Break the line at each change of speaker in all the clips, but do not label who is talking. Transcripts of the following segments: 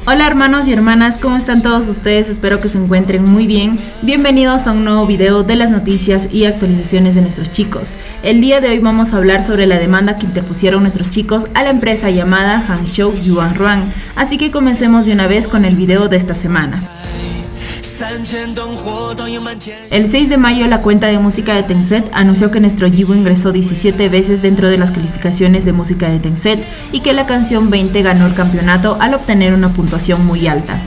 Hola hermanos y hermanas, ¿cómo están todos ustedes? Espero que se encuentren muy bien. Bienvenidos a un nuevo video de las noticias y actualizaciones de nuestros chicos. El día de hoy vamos a hablar sobre la demanda que interpusieron nuestros chicos a la empresa llamada Hangzhou Yuanruan. Así que comencemos de una vez con el video de esta semana. El 6 de mayo la cuenta de música de Tencent anunció que nuestro Yibu ingresó 17 veces dentro de las calificaciones de música de Tencent y que la canción 20 ganó el campeonato al obtener una puntuación muy alta.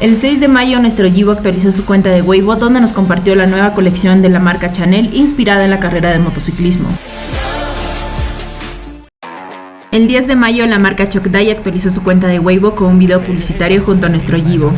El 6 de mayo nuestro Yibu actualizó su cuenta de Weibo donde nos compartió la nueva colección de la marca Chanel inspirada en la carrera de motociclismo. El 10 de mayo la marca Chokdai actualizó su cuenta de Weibo con un video publicitario junto a nuestro Yibu.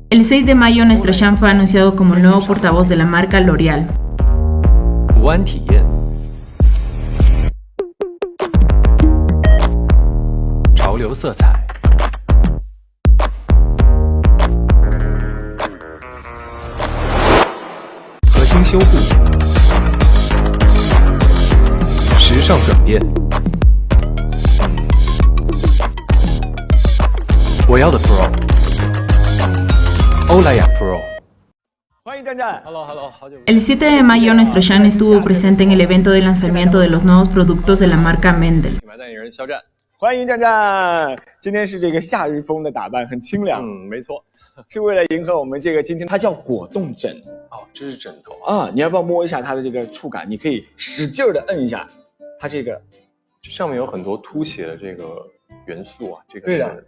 El 6 de mayo nuestro Shan fue anunciado como el nuevo portavoz de la marca L'Oreal. El 7 de mayo nuestro Shan estuvo presente en el evento de lanzamiento de los nuevos productos de la marca Mendel.
欢迎战战，今天是这个夏日风的打扮，很清凉。没错，是为了迎合我们这个今天，它叫果冻枕。哦，这是枕头啊！你要不要摸一下它的这个触感？你可以使劲的摁一下，它这个
上面有很多凸起的这个元素啊，这个
对的。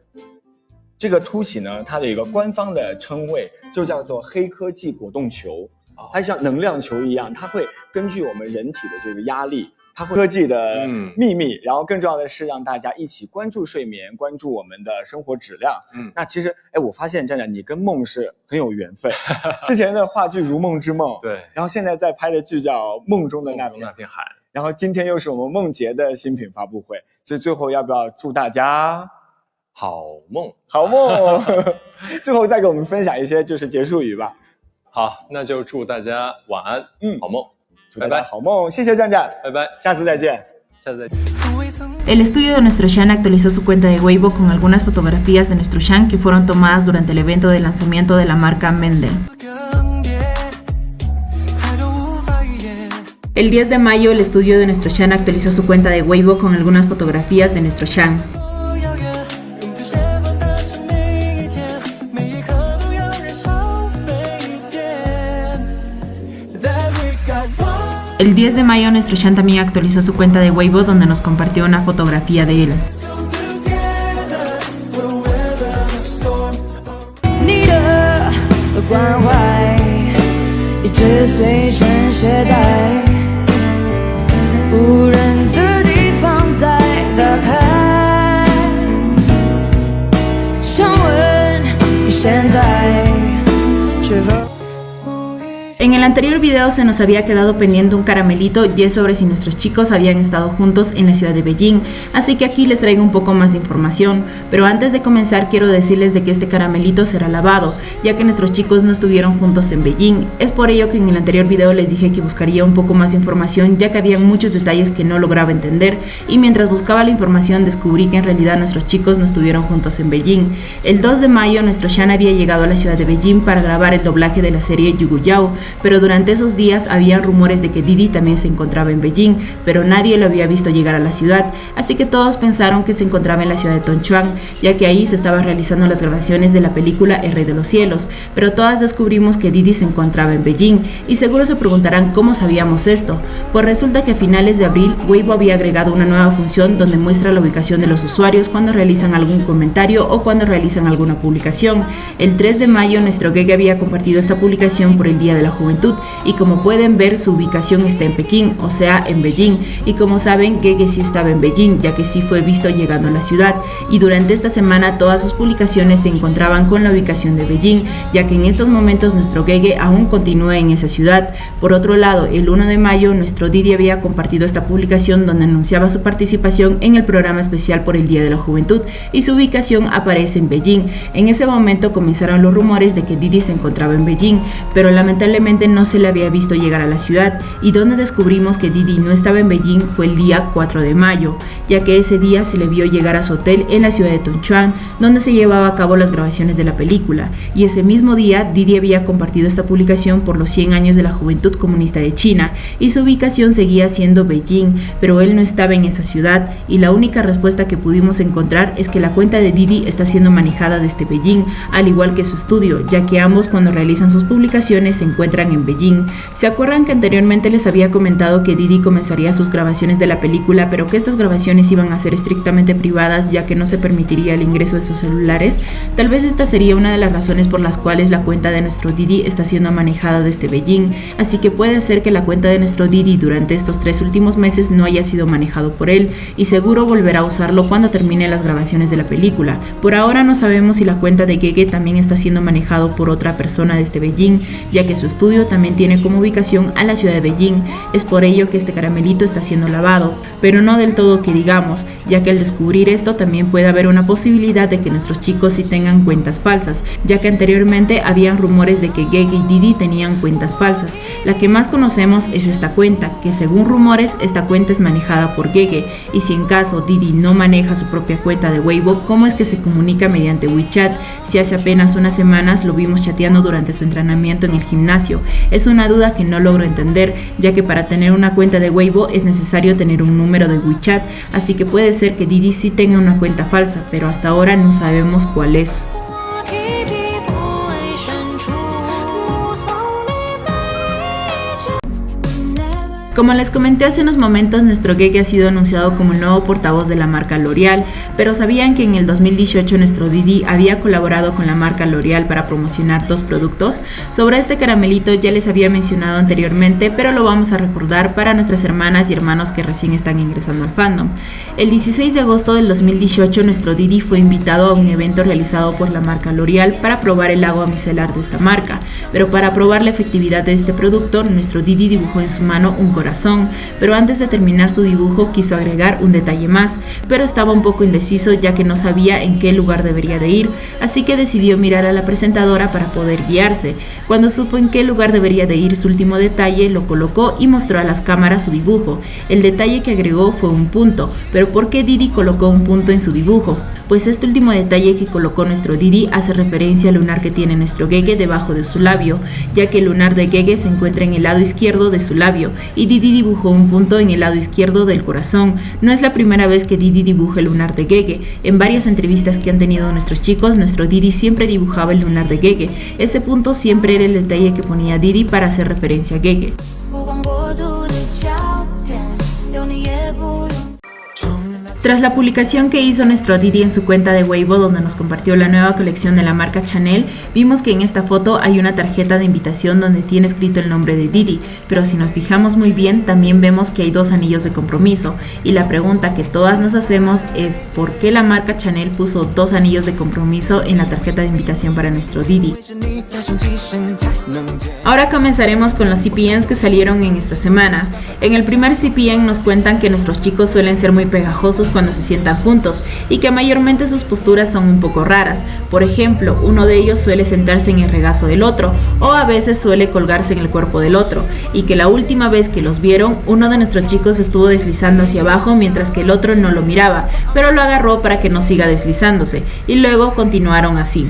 这个凸起呢，它的一个官方的称谓就叫做黑科技果冻球，它像能量球一样，它会根据我们人体的这个压力。 它会科技的秘密，然后更重要的是让大家一起关注睡眠，关注我们的生活质量。那其实，我发现战战你跟梦是很有缘分。之前的话剧《如梦之梦》，对，然后现在在拍的剧叫《梦中的那片海》，然后今天又是我们梦洁的新品发布会，所以最后要不要祝大家好梦？好梦！最后再给我们分享一些就是结束语吧。
好，那就祝大家晚安，好梦。
拜拜，好梦，谢谢战战，拜拜，下次再见，下次再见。
El estudio de nuestro Shan actualizó su cuenta de Weibo con algunas fotografías de nuestro Shan que fueron tomadas durante el evento de lanzamiento de la marca Mendel. El 10 de mayo el estudio de nuestro Shan actualizó su cuenta de Weibo con algunas fotografías de nuestro Shan. El 10 de mayo nuestro Shan también actualizó su cuenta de Weibo donde nos compartió una fotografía de él. En el anterior video se nos había quedado pendiente un caramelito y es sobre si nuestros chicos habían estado juntos en la ciudad de Beijing, así que aquí les traigo un poco más de información, pero antes de comenzar quiero decirles de que este caramelito será lavado, ya que nuestros chicos no estuvieron juntos en Beijing. Es por ello que en el anterior video les dije que buscaría un poco más de información, ya que había muchos detalles que no lograba entender, y mientras buscaba la información descubrí que en realidad nuestros chicos no estuvieron juntos en Beijing. El 2 de mayo nuestro Shan había llegado a la ciudad de Beijing para grabar el doblaje de la serie Yugu Yao, pero durante esos días había rumores de que Didi también se encontraba en Beijing, pero nadie lo había visto llegar a la ciudad, así que todos pensaron que se encontraba en la ciudad de Tongchuan, ya que ahí se estaban realizando las grabaciones de la película El Rey de los Cielos, pero todas descubrimos que Didi se encontraba en Beijing, y seguro se preguntarán cómo sabíamos esto. Pues resulta que a finales de abril Weibo había agregado una nueva función donde muestra la ubicación de los usuarios cuando realizan algún comentario o cuando realizan alguna publicación. El 3 de mayo nuestro Gege había compartido esta publicación por el Día de la Juventud, y como pueden ver su ubicación está en Pekín, o sea en Beijing, y como saben Gege sí estaba en Beijing, ya que sí fue visto llegando a la ciudad, y durante esta semana todas sus publicaciones se encontraban con la ubicación de Beijing, ya que en estos momentos nuestro Gege aún continúa en esa ciudad. Por otro lado, el 1 de mayo nuestro Didi había compartido esta publicación donde anunciaba su participación en el programa especial por el Día de la Juventud, y su ubicación aparece en Beijing. En ese momento comenzaron los rumores de que Didi se encontraba en Beijing, pero lamentablemente no se le había visto llegar a la ciudad, y donde descubrimos que Didi no estaba en Beijing fue el día 4 de mayo, ya que ese día se le vio llegar a su hotel en la ciudad de Tongchuan, donde se llevaba a cabo las grabaciones de la película, y ese mismo día Didi había compartido esta publicación por los 100 años de la Juventud Comunista de China, y su ubicación seguía siendo Beijing, pero él no estaba en esa ciudad, y la única respuesta que pudimos encontrar es que la cuenta de Didi está siendo manejada desde Beijing, al igual que su estudio, ya que ambos cuando realizan sus publicaciones se encuentran en Beijing. ¿Se acuerdan que anteriormente les había comentado que Didi comenzaría sus grabaciones de la película, pero que estas grabaciones iban a ser estrictamente privadas, ya que no se permitiría el ingreso de sus celulares? Tal vez esta sería una de las razones por las cuales la cuenta de nuestro Didi está siendo manejada desde Beijing, así que puede ser que la cuenta de nuestro Didi durante estos 3 últimos meses no haya sido manejado por él, y seguro volverá a usarlo cuando termine las grabaciones de la película. Por ahora no sabemos si la cuenta de Gege también está siendo manejado por otra persona desde Beijing, ya que su estudio también tiene como ubicación a la ciudad de Beijing. Es por ello que este caramelito está siendo lavado, pero no del todo que digamos, ya que al descubrir esto también puede haber una posibilidad de que nuestros chicos sí tengan cuentas falsas, ya que anteriormente habían rumores de que Gege y Didi tenían cuentas falsas. La que más conocemos es esta cuenta, que según rumores esta cuenta es manejada por Gege, y si en caso Didi no maneja su propia cuenta de Weibo, ¿cómo es que se comunica mediante WeChat? Si hace apenas unas semanas lo vimos chateando durante su entrenamiento en el gimnasio. Es una duda que no logro entender, ya que para tener una cuenta de Weibo es necesario tener un número de WeChat, así que puede ser que Didi sí tenga una cuenta falsa, pero hasta ahora no sabemos cuál es. Como les comenté hace unos momentos, nuestro Gege ha sido anunciado como el nuevo portavoz de la marca L'Oreal, pero ¿sabían que en el 2018 nuestro Didi había colaborado con la marca L'Oreal para promocionar 2 productos? Sobre este caramelito ya les había mencionado anteriormente, pero lo vamos a recordar para nuestras hermanas y hermanos que recién están ingresando al fandom. El 16 de agosto del 2018 nuestro Didi fue invitado a un evento realizado por la marca L'Oreal para probar el agua micelar de esta marca, pero para probar la efectividad de este producto, nuestro Didi dibujó en su mano un corazón, pero antes de terminar su dibujo quiso agregar un detalle más, pero estaba un poco indeciso ya que no sabía en qué lugar debería de ir, así que decidió mirar a la presentadora para poder guiarse. Cuando supo en qué lugar debería de ir su último detalle, lo colocó y mostró a las cámaras su dibujo. El detalle que agregó fue un punto, pero ¿por qué Didi colocó un punto en su dibujo? Pues este último detalle que colocó nuestro Didi hace referencia al lunar que tiene nuestro Gege debajo de su labio, ya que el lunar de Gege se encuentra en el lado izquierdo de su labio, y Didi dibujó un punto en el lado izquierdo del corazón. No es la primera vez que Didi dibuja el lunar de Gege. En varias entrevistas que han tenido nuestros chicos, nuestro Didi siempre dibujaba el lunar de Gege. Ese punto siempre era el detalle que ponía Didi para hacer referencia a Gege. Tras la publicación que hizo nuestro Didi en su cuenta de Weibo, donde nos compartió la nueva colección de la marca Chanel, vimos que en esta foto hay una tarjeta de invitación donde tiene escrito el nombre de Didi, pero si nos fijamos muy bien también vemos que hay 2 anillos de compromiso, y la pregunta que todas nos hacemos es ¿por qué la marca Chanel puso 2 anillos de compromiso en la tarjeta de invitación para nuestro Didi? Ahora comenzaremos con los CPNs que salieron en esta semana. En el primer CPN nos cuentan que nuestros chicos suelen ser muy pegajosos cuando se sientan juntos y que mayormente sus posturas son un poco raras. Por ejemplo, uno de ellos suele sentarse en el regazo del otro o a veces suele colgarse en el cuerpo del otro, y que la última vez que los vieron, uno de nuestros chicos estuvo deslizando hacia abajo mientras que el otro no lo miraba, pero lo agarró para que no siga deslizándose, y luego continuaron así.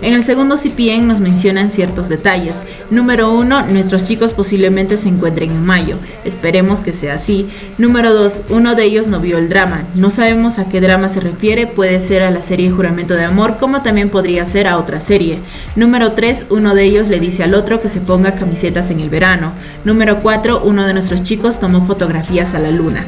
En el segundo CPN nos mencionan ciertos detalles. Número 1, nuestros chicos posiblemente se encuentren en mayo. Esperemos que sea así. Número 2, uno de ellos no vio el drama. No sabemos a qué drama se refiere, puede ser a la serie Juramento de Amor, como también podría ser a otra serie. Número 3, uno de ellos le dice al otro que se ponga camisetas en el verano. Número 4, uno de nuestros chicos tomó fotografías a la luna.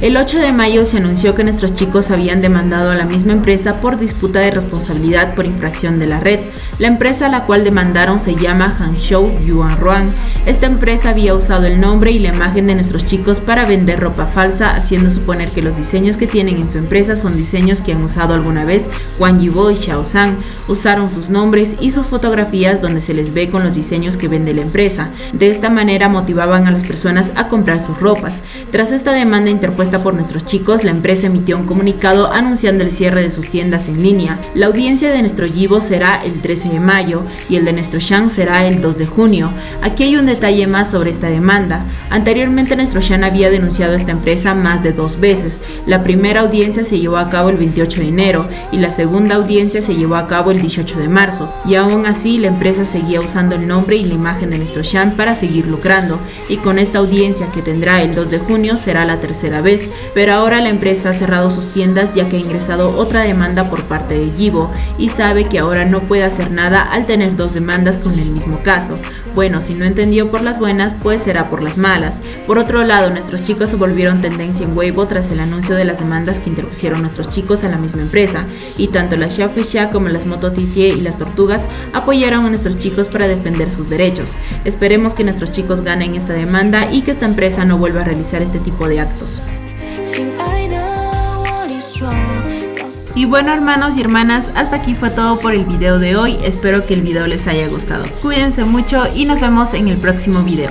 El 8 de mayo se anunció que nuestros chicos habían demandado a la misma empresa por disputa de responsabilidad por infracción de la red. La empresa a la cual demandaron se llama Hangzhou Yuanruan. Esta empresa había usado el nombre y la imagen de nuestros chicos para vender ropa falsa, haciendo suponer que los diseños que tienen en su empresa son diseños que han usado alguna vez Wang Yibo y Xiao Zhang. Usaron sus nombres y sus fotografías donde se les ve con los diseños que vende la empresa. De esta manera motivaban a las personas a comprar sus ropas. Tras esta demanda interpuesta por nuestros chicos, la empresa emitió un comunicado anunciando el cierre de sus tiendas en línea. La audiencia de nuestro Yibo será el 13 de mayo y el de nuestro Shan será el 2 de junio. Aquí hay un detalle más sobre esta demanda. Anteriormente nuestro Shan había denunciado a esta empresa más de 2 veces. La primera audiencia se llevó a cabo el 28 de enero y la segunda audiencia se llevó a cabo el 18 de marzo. Y aún así la empresa seguía usando el nombre y la imagen de nuestro Shan para seguir lucrando. Y con esta audiencia que tendrá el 2 de junio será la tercera vez. Pero ahora la empresa ha cerrado sus tiendas ya que ha ingresado otra demanda por parte de Yibo y sabe que ahora no puede hacer nada al tener 2 demandas con el mismo caso. Bueno, si no entendió por las buenas, pues será por las malas. Por otro lado, nuestros chicos se volvieron tendencia en Weibo tras el anuncio de las demandas que interpusieron nuestros chicos a la misma empresa, y tanto las Xiaofixia como las Moto Titie y las Tortugas apoyaron a nuestros chicos para defender sus derechos. Esperemos que nuestros chicos ganen esta demanda y que esta empresa no vuelva a realizar este tipo de actos. Y bueno, hermanos y hermanas, hasta aquí fue todo por el video de hoy. Espero que el video les haya gustado. Cuídense mucho y nos vemos en el próximo video.